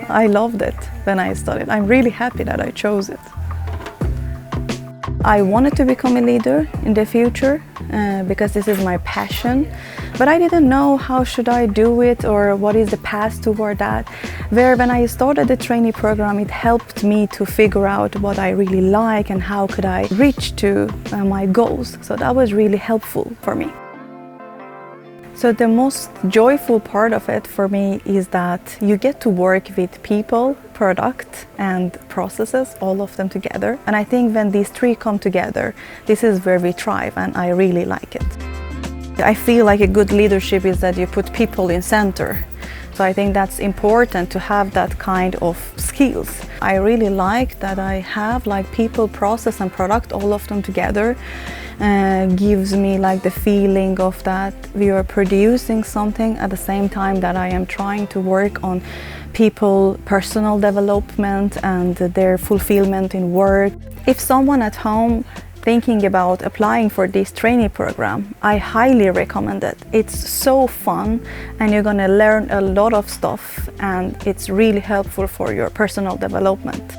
I loved it when I studied. I'm really happy that I chose it. I wanted to become a leader in the future because this is my passion, but I didn't know how should I do it or what is the path toward that. Where when I started the trainee program, it helped me to figure out what I really like and how could I reach to my goals. So that was really helpful for me. So the most joyful part of it for me is that you get to work with people, product and processes, all of them together. And I think when these three come together, this is where we thrive, and I really like it. I feel like a good leadership is that you put people in center. So I think that's important to have that kind of skills. I really like that I have like people, process and product, all of them together. Gives me like the feeling of that we are producing something at the same time that I am trying to work on people personal development and their fulfillment in work. If someone at home thinking about applying for this trainee program, I highly recommend it. It's so fun and you're going to learn a lot of stuff, and it's really helpful for your personal development.